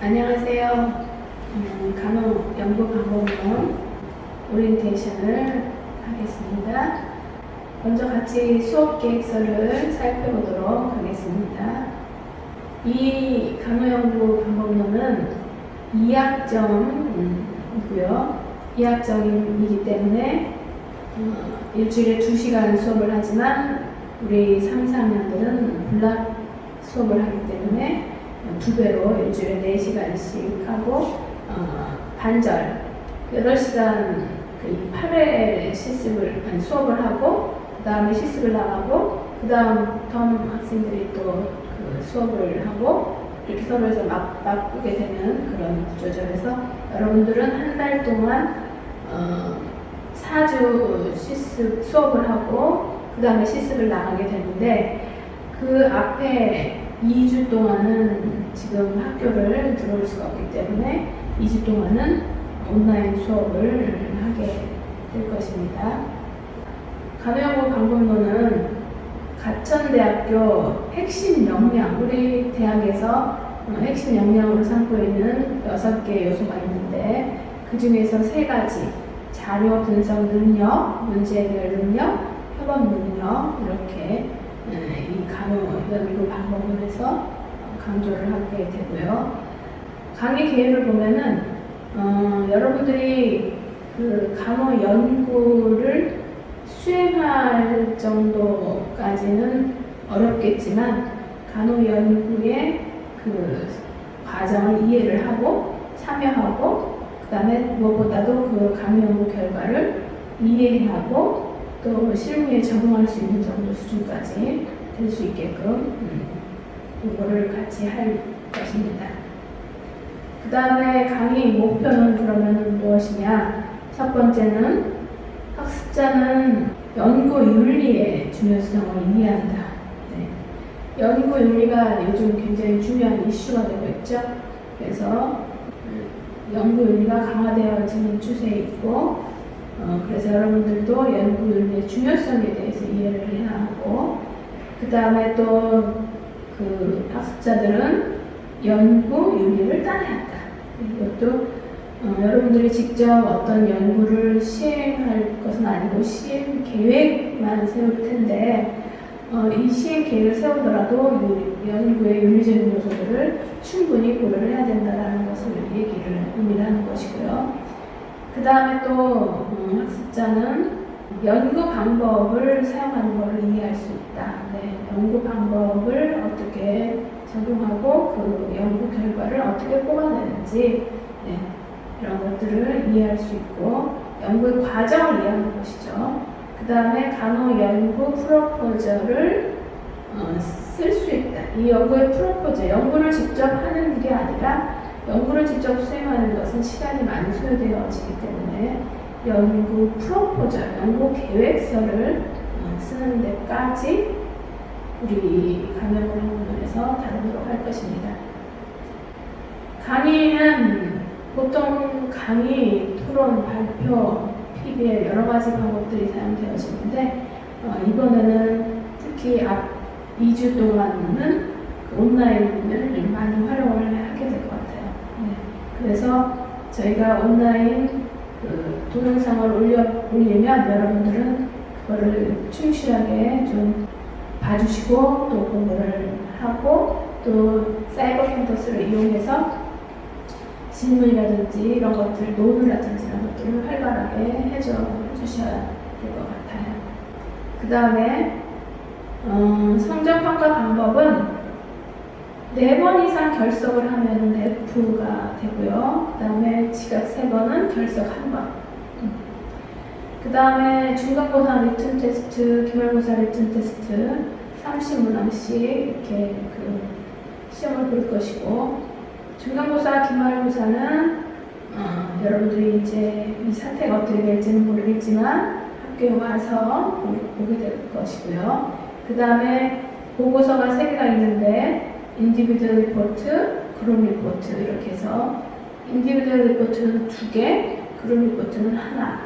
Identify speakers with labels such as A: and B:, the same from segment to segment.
A: 안녕하세요. 간호 연구 방법론 오리엔테이션을 하겠습니다. 먼저 같이 수업 계획서를 살펴보도록 하겠습니다. 이 간호 연구 방법론은 2학점이고요. 2학점이기 때문에 일주일에 2시간 수업을 하지만 우리 3, 4학년들은 블락 수업을 하기 때문에 2배로 일주일에 4시간씩 하고 반절 8시간 8회 수업을 하고 그 다음에 실습을 나가고 그 다음 학생들이 또 그 수업을 하고 이렇게 서로에서 바꾸게 되는 그런 구조죠. 그래서 여러분들은 한 달 동안 4주 실습 수업을 하고 그 다음에 실습을 나가게 되는데 그 앞에 2주 동안은 지금 학교를 들어올 수가 없기 때문에 2주 동안은 온라인 수업을 하게 될 것입니다. 간호연구 방법론은 가천대학교 핵심 역량, 우리 대학에서 핵심 역량으로 삼고 있는 6개의 요소가 있는데 그 중에서 3가지 자료 분석 능력, 문제 해결 능력, 협업 능력 이렇게 이 간호연구 방법론에서 강조를 하게 되고요. 강의 계획을 보면은 여러분들이 그 간호 연구를 수행할 정도까지는 어렵겠지만 간호 연구의 그 과정을 이해를 하고 참여하고 그 다음에 무엇보다도 그 간호 연구 결과를 이해하고 또 실무에 적용할 수 있는 정도 수준까지 될 수 있게끔 이거를 같이 할 것입니다. 그 다음에 강의 목표는 그러면 무엇이냐? 첫 번째는 학습자는 연구 윤리의 중요성을 이해한다. 연구 윤리가 요즘 굉장히 중요한 이슈가 되고 있죠. 그래서 연구 윤리가 강화되어지는 추세에 있고 그래서 여러분들도 연구 윤리의 중요성에 대해서 이해를 해야 하고 그 다음에 또 그 학습자들은 연구 윤리를 따라야 한다. 이것도 여러분들이 직접 어떤 연구를 시행할 것은 아니고 시행 계획만 세울 텐데 이 시행 계획을 세우더라도 연구의 윤리적인 요소들을 충분히 고려를 해야 된다는 것을 의미하는 것이고요. 그 다음에 또 학습자는 연구 방법을 사용하는 것을 이해할 수 있다. 연구 방법을 어떻게 적용하고 그 연구 결과를 어떻게 뽑아내는지 이런 것들을 이해할 수 있고 연구의 과정을 이해하는 것이죠. 그 다음에 간호 연구 프로포저를 쓸 수 있다. 이 연구의 프로포저, 연구를 직접 하는 게 아니라 연구를 직접 수행하는 것은 시간이 많이 소요되어지기 때문에 연구 프로포저, 연구 계획서를 쓰는 데까지 우리 간호연구론에서 다루도록 할 것입니다. 강의는 보통 강의, 토론, 발표, PBL 여러 가지 방법들이 사용되어지는데 이번에는 특히 앞 2주 동안은 그 온라인을 많이 활용을 하게 될 것 같아요. 그래서 저희가 온라인 그 동영상을 올리면 여러분들은 그거를 충실하게 좀 봐주시고 또 공부를 하고 또 사이버 캠퍼스를 이용해서 질문이라든지 이런 것들, 논문이라든지 이런 것들을 활발하게 해주셔야 될 것 같아요. 그 다음에 성적평가 방법은 4번 이상 결석을 하면 F가 되고요. 그 다음에 지각 3번은 결석 1번. 그 다음에 중간고사 리튼 테스트, 기말고사 리튼 테스트 30문항씩 이렇게 그 시험을 볼 것이고 중간고사, 기말고사는 여러분들이 이제 이 사태가 어떻게 될지는 모르겠지만 학교에 와서 보게 될 것이고요. 그 다음에 보고서가 3개가 있는데 인디비듀얼 리포트, 그룹 리포트 이렇게 해서 인디비듀얼 리포트는 2개, 그룹 리포트는 1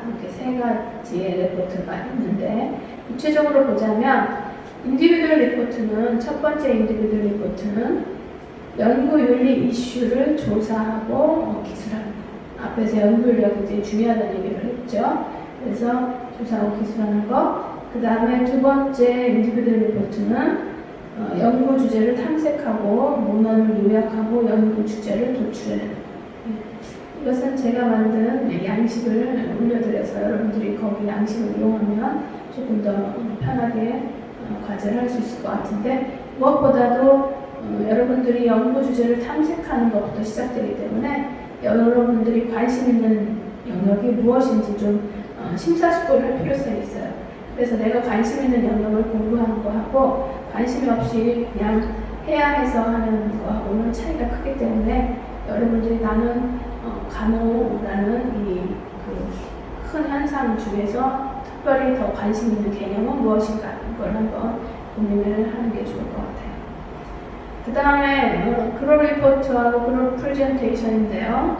A: 이렇게 3가지의 리포트가 있는데 구체적으로 보자면 인디비듀얼 리포트는 첫 번째 인디비듀얼 리포트는 연구윤리 이슈를 조사하고 기술하는 거. 앞에서 연구윤리가 굉장히 중요하다는 얘기를 했죠. 그래서 조사하고 기술하는 거. 그 다음에 두 번째 인디비듀얼 리포트는 연구 주제를 탐색하고 문헌을 요약하고 연구 주제를 도출해내는 거. 이것은 제가 만든 양식을 올려드려서 여러분들이 거기 양식을 이용하면 조금 더 편하게 과제를 할 수 있을 것 같은데, 무엇보다도 여러분들이 연구 주제를 탐색하는 것부터 시작되기 때문에 여러분들이 관심 있는 영역이 무엇인지 좀 심사숙고를 할 필요성이 있어요. 그래서 내가 관심 있는 영역을 공부하는 거하고 관심이 없이 그냥 해야 해서 하는 거하고는 차이가 크기 때문에 여러분들이 나는 간호라는 이 큰 현상 중에서 특별히 더 관심 있는 개념은 무엇인가 이걸 한번 고민을 하는 게 좋을 것 같아요. 그 다음에 그룹 리포트하고 그룹 프레젠테이션인데요.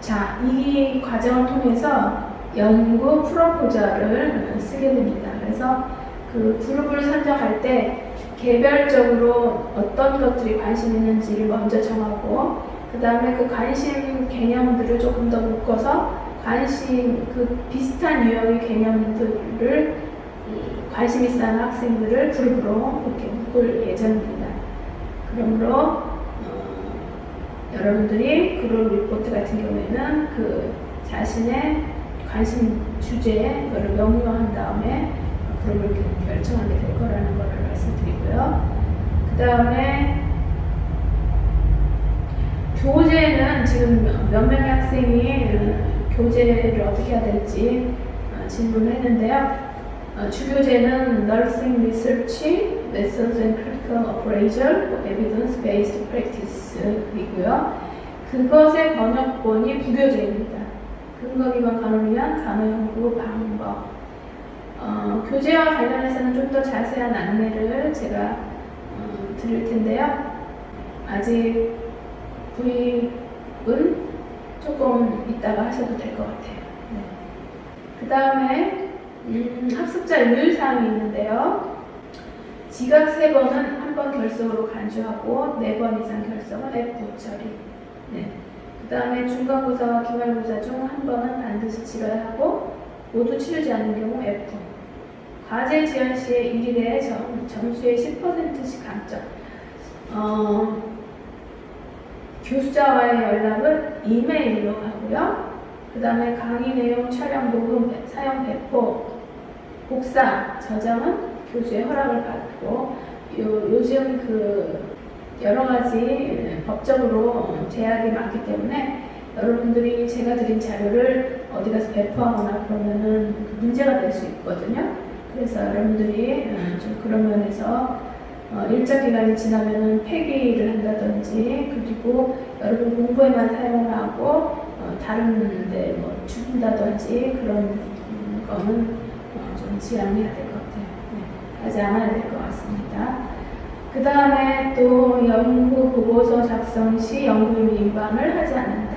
A: 자, 이 과정을 통해서 연구 프로포저를 쓰게 됩니다. 그래서 그 그룹을 선정할 때 개별적으로 어떤 것들이 관심 있는지를 먼저 정하고, 그 다음에 그 관심 개념들을 조금 더 묶어서 그 비슷한 유형의 개념들을 관심 있어 하는 학생들을 그룹으로 이렇게 묶을 예정입니다. 그러므로 여러분들이 그룹 리포트 같은 경우에는 그 자신의 관심 주제에 그걸 명료한 다음에 그룹을 결정하게 될 거라는 것을 말씀드리고요. 그 다음에 교재는 지금 몇 명의 학생이 교재를 어떻게 해야 될지 질문을 했는데요. 주교재는 Nursing Research, Methods and Critical Operation, Evidence Based Practice이고요. 그것의 번역본이 부교재입니다. 근거 기반 간호를 위한 간호 연구 방법. 교재와 관련해서는 좀 더 자세한 안내를 제가 드릴 텐데요. 아직 구입은 조금 이따가 하셔도 될 것 같아요. 네. 그 다음에 학습자 유의사항이 있는데요. 지각 3번은 한 번 결석으로 간주하고 4번 이상 결석은 F 처리. 네. 그 다음에 중간고사와 기말고사 중 한 번은 반드시 치러야 하고 모두 치르지 않는 경우 F. 과제 지연 시에 1일에 점수의 10%씩 감점. 교수자와의 연락은 이메일로 하고요. 그 다음에 강의 내용 촬영, 녹음, 사용, 배포, 복사, 저장은 교수의 허락을 받고, 요즘 여러 가지 법적으로 제약이 많기 때문에 여러분들이 제가 드린 자료를 어디 가서 배포하거나 그러면은 문제가 될 수 있거든요. 그래서 여러분들이 좀 그런 면에서 일정 기간이 지나면은 폐기를 한다든지, 그리고 여러분 공부에만 사용을 하고 다른 데 준다든지 그런 거는 좀 지양해야 될 것 같아요. 네, 하지 않아야 될 것 같습니다. 그 다음에 또 연구 보고서 작성 시 연구인 위반을 하지 않는다.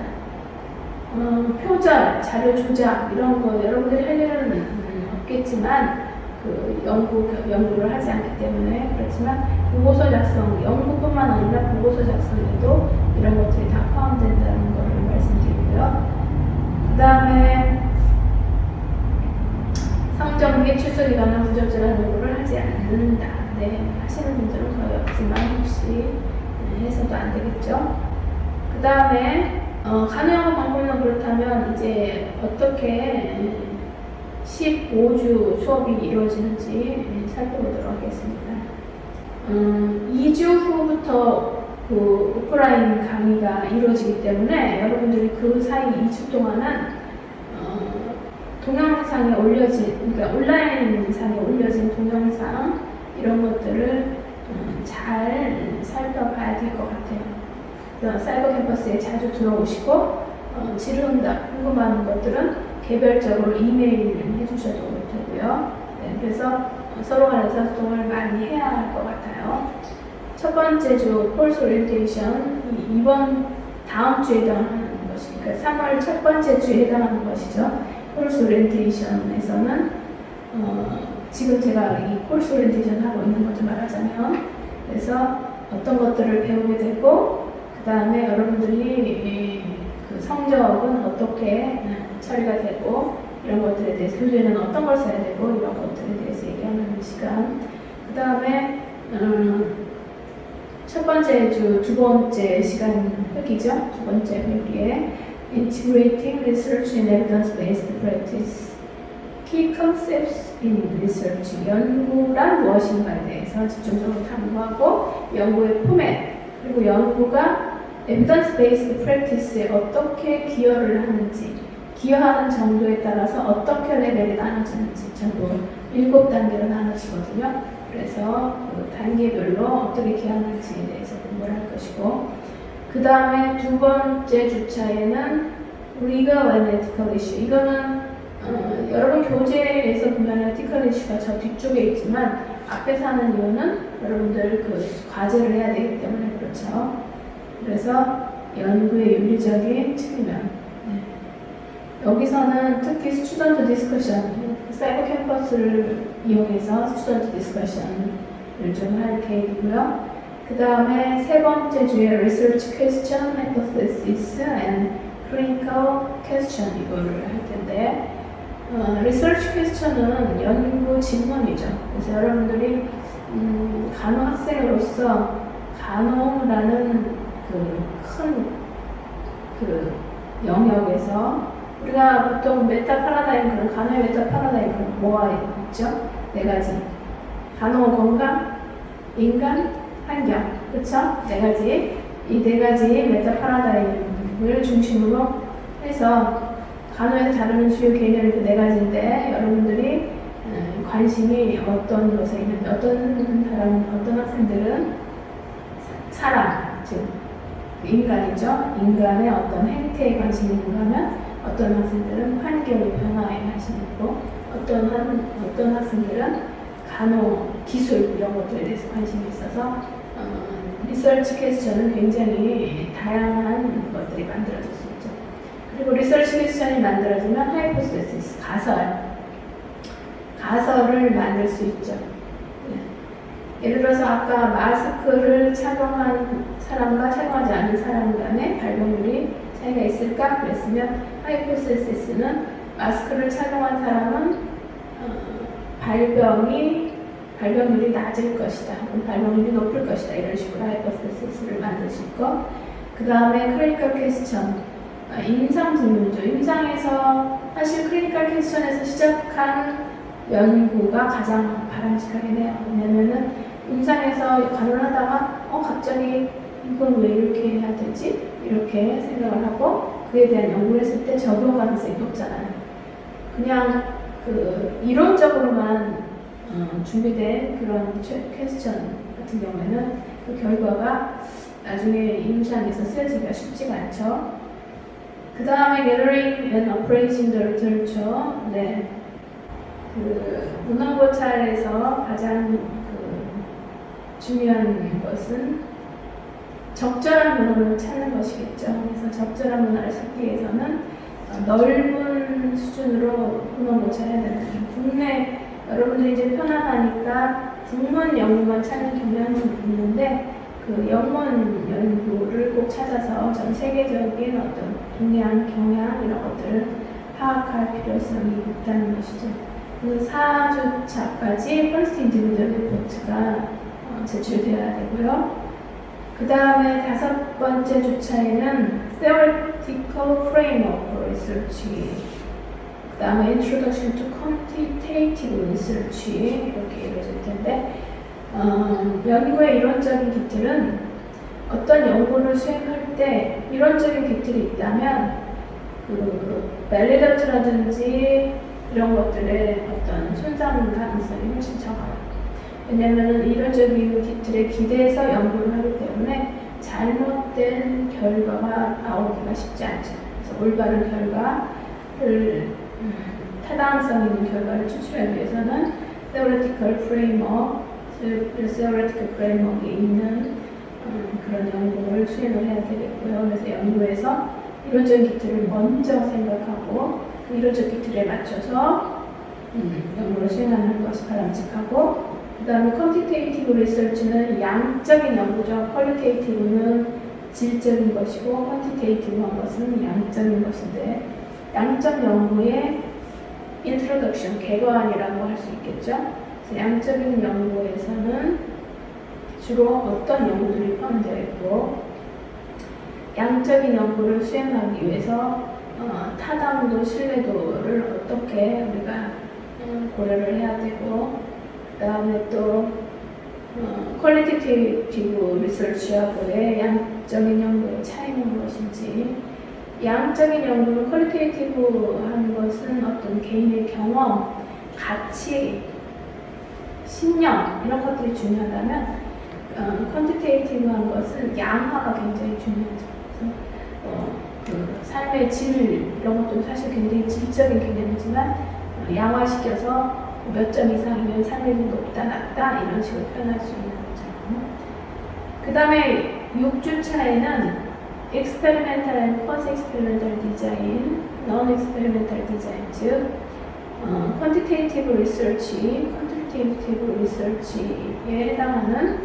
A: 표절, 자료 조작 이런 거 여러분들이 할 일은 없겠지만 연구를 하지 않기 때문에 그렇지만 보고서 작성, 연구뿐만 아니라 보고서 작성에도 이런 것들이 다 포함된다는 것을 말씀드리고요. 그 다음에 성적 및 출석 기간은 부적절한 요구를 하지 않는다. 네, 하시는 분들은 거의 없지만 혹시 해서도 안 되겠죠. 그 다음에 간호영어 방법론 그렇다면 이제 어떻게 15주 수업이 이루어지는지 살펴보도록 하겠습니다. 2주 후부터 오프라인 강의가 이루어지기 때문에 여러분들이 그 사이 2주 동안은 동영상에 그러니까 온라인상에 올려진 동영상 이런 것들을 잘 살펴봐야 될 것 같아요. 사이버 캠퍼스에 자주 들어오시고 질의응답 궁금한 것들은 개별적으로 이메일 해주셔도 되고요. 네, 그래서 서로 간에 소통을 많이 해야 할 것 같아요. 첫 번째 주 콜스 오리엔테이션, 이번 다음 주에 해당하는 것이니까 3월 첫 번째 주에 해당하는 것이죠. 콜스 오리엔테이션에서는 지금 제가 이 콜스 오리엔테이션 하고 있는 것 좀 말하자면 그래서 어떤 것들을 배우게 되고 그 다음에 여러분들이 그 성적은 어떻게 처리가 되고 이런 것들에 대해서 교재는 어떤 걸 써야 되고 이런 것들에 대해서 얘기하는 시간. 그 다음에 첫 번째 주 두 번째 시간 회기죠. 두 번째 회기에 Integrating Research and Evidence-Based Practice Key Concepts in Research 연구란 무엇인가에 대해서 집중적으로 탐구하고 연구의 포맷 그리고 연구가 Evidence-Based Practice에 어떻게 기여를 하는지 기여하는 정도에 따라서 어떻게 레벨이 나눠지는지 전부 7단계로 나눠지거든요. 그래서 그 단계별로 어떻게 기여하는지에 대해서 공부를 할 것이고 그 다음에 두 번째 주차에는 Legal and Ethical Issue 이거는 여러분 교재에서 보면 Ethical Issue가 저 뒤쪽에 있지만 앞에서 하는 이유는 여러분들 그 과제를 해야 되기 때문에 그렇죠. 그래서 연구의 윤리적인 측면 여기서는 특히 스튜던트 디스커션, 사이버 캠퍼스를 이용해서 스튜던트 디스커션을 좀 할 계획이고요. 그 다음에 세 번째 주에 Research Question, Hypothesis and Clinical Question 이거를 할 텐데 Research Question은 연구 질문이죠. 그래서 여러분들이 간호 학생으로서 간호라는 큰 영역에서 우리가 보통 메타 파라다임 그런 간호의 메타 파라다임은 뭐가 있죠? 네 가지. 간호 건강, 인간, 환경. 그렇죠? 네 가지. 이 네 가지 메타 파라다임을 중심으로 해서 간호에서 다루는 주요 개념이 그 네 가지인데 여러분들이 관심이 어떤 것에 있는데 어떤 학생들은 사람, 즉 인간이죠. 인간의 어떤 행태에 관심이 있는가 하면 어떤 학생들은 환경의 변화에 관심이 있고 어떤 학생들은 간호 기술 이런 것들에 대해서 관심이 있어서 리서치 퀘스천은 굉장히 다양한 것들이 만들어질 수 있죠. 그리고 리서치 퀘스천이 만들어지면 하이포테시스 가설을 만들 수 있죠. 예를 들어서 아까 마스크를 착용한 사람과 착용하지 않은 사람 간의 발병률이 차이가 있을까? 그랬으면 하이포테시스는 마스크를 착용한 사람은 발병률이 낮을 것이다. 발병률이 높을 것이다. 이런 식으로 하이포테시스를 만들 수 있고 그 다음에 클리니컬 퀘스천 임상 질문이죠. 임상에서 사실 클리니컬 퀘스천에서 시작한 연구가 가장 바람직하긴 해요. 왜냐면은 임상에서 간호를 하다가 갑자기 이건 왜 이렇게 해야 되지? 이렇게 생각을 하고 그에 대한 연구를 했을 때 적용 가능성이 높잖아요. 그냥 그 이론적으로만 준비된 그런 퀘스천 같은 경우에는 그 결과가 나중에 임상에서 쓰여지기가 쉽지가 않죠. 그 다음에 gathering and appraising the literature. 네. 그 문헌고찰에서 가장 중요한 것은 적절한 문헌을 찾는 것이겠죠. 그래서 적절한 문헌을 찾기 위해서는 넓은 수준으로 문헌고찰해야 되는 거죠. 국내 여러분들이 이제 편안하니까 국문 연구만 찾는 경향이 있는데 그 영문 연구를 꼭 찾아서 전 세계적인 어떤 동향, 경향 이런 것들을 파악할 필요성이 있다는 것이죠. 그 4주차까지 First Individual Report가 제출되어야 되고요. 그 다음에 5번째 주차에는 Theoretical Framework for Research, 그 다음에 Introduction to Quantitative Research 이렇게 이루어질 텐데 연구의 이론적인 기틀은 어떤 연구를 수행할 때 이론적인 기틀이 있다면 그 밸리더트라든지 이런 것들의 어떤 손상 가능성이 훨씬 적어요. 왜냐하면 이론적인 기틀에 기대해서 연구를 하기 때문에 잘못된 결과가 나오기가 쉽지 않죠. 그래서 올바른 결과를 타당성 있는 결과를 추출하기 위해서는 theoretical framework이 있는 그런 연구를 수행을 해야 되겠고요. 그래서 연구에서 이론적인 기틀을 먼저 생각하고 그 이론적 기틀에 맞춰서 연구를 수행하는 것이 바람직하고 그 다음에 퀀티테이티브 리서치는 양적인 연구죠. 퀄리테이티브는 질적인 것이고 퀀티테이티브한 것은 양적인 것인데, 양적 연구의 인트로덕션, 개관이라고 할 수 있겠죠. 그래서 양적인 연구에서는 주로 어떤 연구들이 포함되어 있고, 양적인 연구를 수행하기 위해서 타당도, 신뢰도를 어떻게 우리가 고려를 해야 되고, 그 다음에 또 퀄리티티브 리서치하고의 양적인 연구의 차이는 무엇인지, 양적인 연구는 퀄리테이티브한 것은 어떤 개인의 경험, 가치, 신념 이런 것들이 중요하다면 퀀티테이티브한 것은 양화가 굉장히 중요하죠. 그 삶의 질 이런 것도 사실 굉장히 질적인 개념이지만 양화시켜서 몇 점 이상이면 삶의 질 높다, 낮다 이런 식으로 표현할 수 있는 거죠. 그 다음에 6주차에는 experimental and quasi-experimental design, non-experimental design, 즉 quantitative research에 해당하는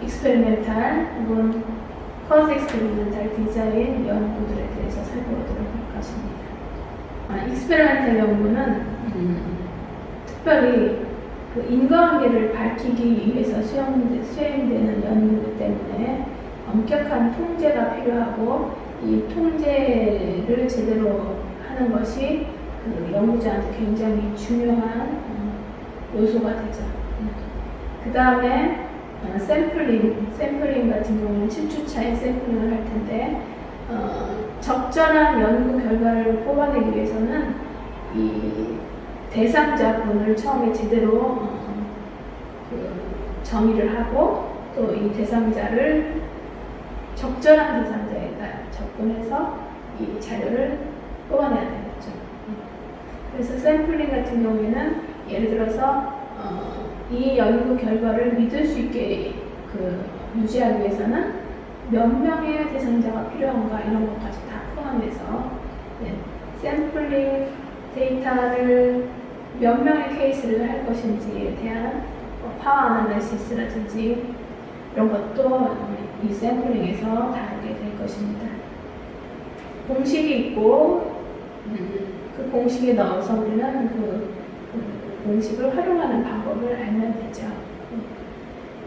A: experimental 혹은 quasi-experimental design 연구들에 대해서 살펴보도록 할 것입니다. experimental 연구는 특별히 그 인과관계를 밝히기 위해서 수행되는 연구이기 때문에 엄격한 통제가 필요하고, 이 통제를 제대로 하는 것이 그 연구자한테 굉장히 중요한 요소가 되죠. 그 다음에 샘플링 같은 경우는 7주차에 샘플링을 할 텐데, 적절한 연구 결과를 뽑아내기 위해서는 이 대상자분을 처음에 제대로 정의를 하고, 또 이 대상자를 적절한 대상자에다 접근해서 이 자료를 뽑아내야 되겠죠. 그래서 샘플링 같은 경우에는 예를 들어서 이 연구 결과를 믿을 수 있게 유지하기 위해서는 몇 명의 대상자가 필요한가 이런 것까지 다 포함해서 샘플링 데이터를 몇 명의 케이스를 할 것인지에 대한 파워 아나리시스라든지 이런 것도 이 샘플링에서 다루게 될 것입니다. 공식이 있고 그 공식에 넣어서 우리는 그 공식을 활용하는 방법을 알면 되죠.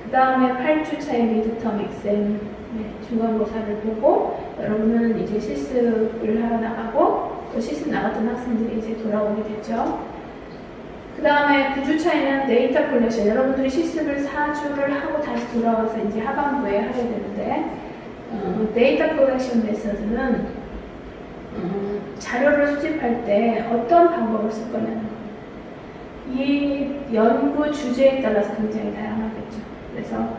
A: 그 다음에 8주차의 미드텀 익셈, 중간고사를 보고 여러분은 이제 실습을 하러 나가고, 또 실습 나갔던 학생들이 이제 돌아오게 됐죠. 그 다음에 9주차에는 데이터 컬렉션, 여러분들이 실습을 4주를 하고 다시 돌아와서 이제 하반부에 하게 되는데, 데이터 컬렉션 메서드는 자료를 수집할 때 어떤 방법을 쓸 거냐는 겁니다. 이 연구 주제에 따라서 굉장히 다양하겠죠. 그래서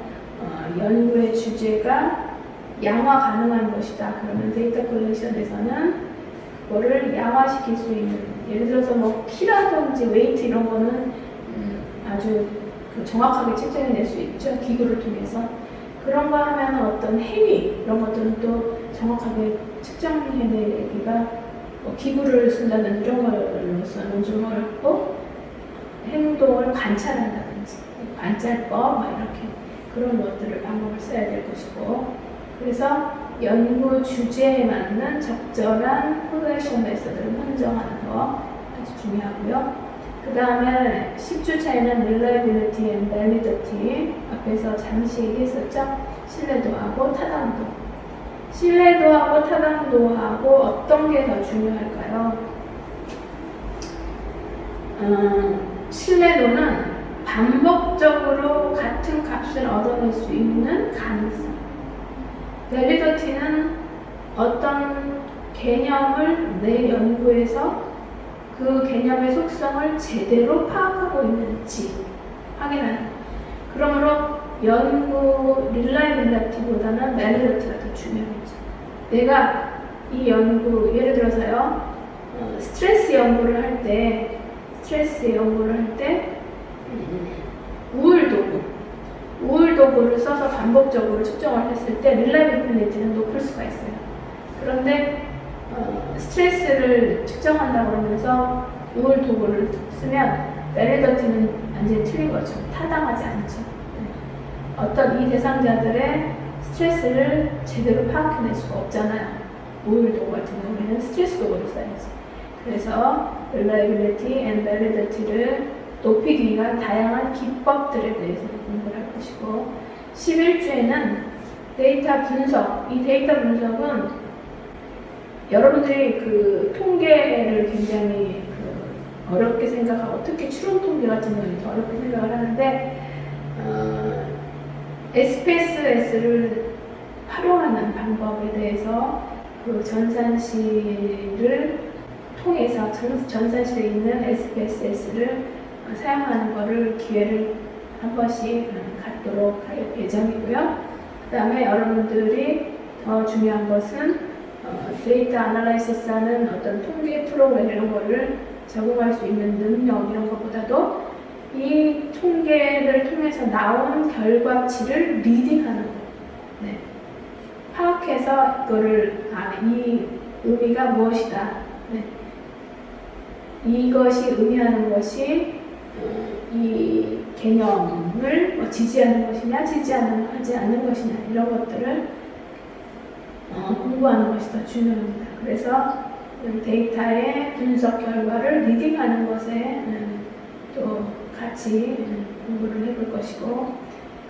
A: 연구의 주제가 양화 가능한 것이다. 그러면 데이터 컬렉션에서는 그거를 양화시킬 수 있는, 예를 들어서 뭐 키라든지 웨이트 이런 거는 아주 정확하게 측정해낼 수 있죠. 기구를 통해서. 그런 거 하면 어떤 행위 이런 것들은 또 정확하게 측정해내기가 기구를 쓴다는 이런 걸로서는 좀 어렵고, 행동을 관찰한다든지 관찰법 이렇게 그런 것들을 방법을 써야 될 것이고, 그래서 연구 주제에 맞는 적절한 콜렉션 메서드를 선정하는 거 아주 중요하고요. 그 다음에 10주차에는 reliability and validity, 앞에서 잠시 얘기했었죠. 신뢰도하고 타당도. 신뢰도하고 타당도하고 어떤 게 더 중요할까요? 신뢰도는 반복적으로 같은 값을 얻어낼 수 있는 가능성. 밸리디티는 어떤 개념을 내 연구에서 그 개념의 속성을 제대로 파악하고 있는지 확인하는. 그러므로 연구 릴라이빌리티보다는 밸리디티가 더 중요하죠. 내가 이 연구, 예를 들어서요, 스트레스 연구를 할 때 우울 도구를 써서 반복적으로 측정을 했을 때 릴라이빌리티는 높을 수가 있어요. 그런데 스트레스를 측정한다고 하면서 우울 도구를 쓰면 밸리디티는 완전히 틀린 거죠. 타당하지 않죠. 네. 어떤 이 대상자들의 스트레스를 제대로 파악해낼 수가 없잖아요. 우울도 같은 경우에는 스트레스 도구를 써야지. 그래서 reliability and validity를 높이기 위한 다양한 기법들에 대해서 공부를 할 것이고, 11주에는 데이터 분석. 이 데이터 분석은 여러분들이 그 통계를 굉장히 어렵게 생각하고, 특히 추론 통계 같은 경우는 더 어렵게 생각을 하는데, SPSS를 활용하는 방법에 대해서 그 전산실을 통해서 전산실에 있는 SPSS를 사용하는 것을 기회를 한 번씩 갖도록 할 예정이고요. 그 다음에 여러분들이 더 중요한 것은 데이터 아날라이시스 하는 어떤 통계 프로그램 이런 거를 적응할 수 있는 능력 이런 것보다도 이 통계를 통해서 나온 결과치를 리딩하는 거. 네. 파악해서 이거를 이 의미가 무엇이다. 네. 이것이 의미하는 것이 이 개념을 지지하는 것이냐, 지지하지 않는 것이냐 이런 것들을 공부하는 것이 더 중요합니다. 그래서 데이터의 분석 결과를 리딩하는 것에 또 같이 공부를 해볼 것이고,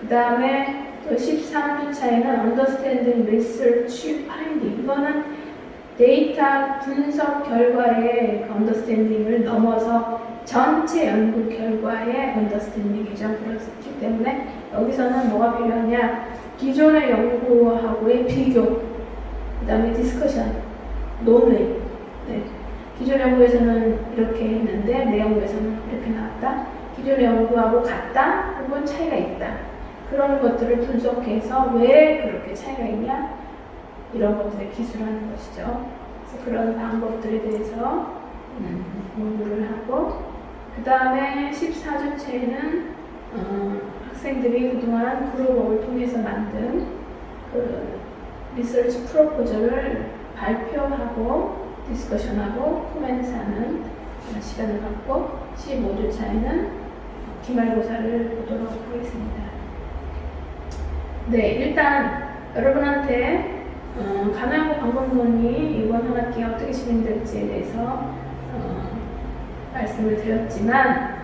A: 그 다음에 또 13주차에는 Understanding Research Finding. 이거는 데이터 분석 결과의 Understanding을 넘어서 전체 연구 결과의 Understanding이죠. 그렇기 때문에 여기서는 뭐가 필요하냐? 기존의 연구하고의 비교, 그 다음에 디스커션, 논의. 네. 기존 연구에서는 이렇게 했는데 내 연구에서는 이렇게 나왔다. 기존 연구하고 같다 혹은 차이가 있다. 그런 것들을 분석해서 왜 그렇게 차이가 있냐 이런 것들을 기술하는 것이죠. 그래서 그런 방법들에 대해서 공부를 하고, 그 다음에 14주째에는 학생들이 그동안 그룹워크를 통해서 만든 그 리서치 프로포저를 발표하고 디스커션하고 코멘트하는 시간을 갖고, 15주차에는 기말고사를 보도록 하겠습니다. 네, 일단 여러분한테 간호연구 방법론이 이번 한 학기에 어떻게 진행될지에 대해서 말씀을 드렸지만,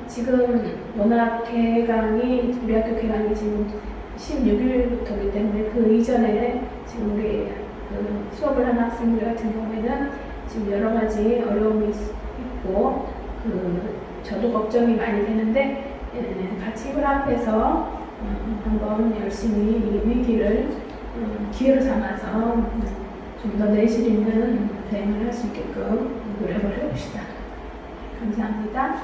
A: 지금 워낙 개강이, 우리 학교 개강이 지금 16일부터이기 때문에 그 이전에 지금 우리 그 수업을 하는 학생들 같은 경우에는 지금 여러 가지 어려움이 있고, 저도 걱정이 많이 되는데, 같이 힘을 합해서 한번 열심히 이 위기를 기회로 삼아서 좀 더 내실 있는 대응을 할 수 있게끔 노력을 해봅시다. 감사합니다.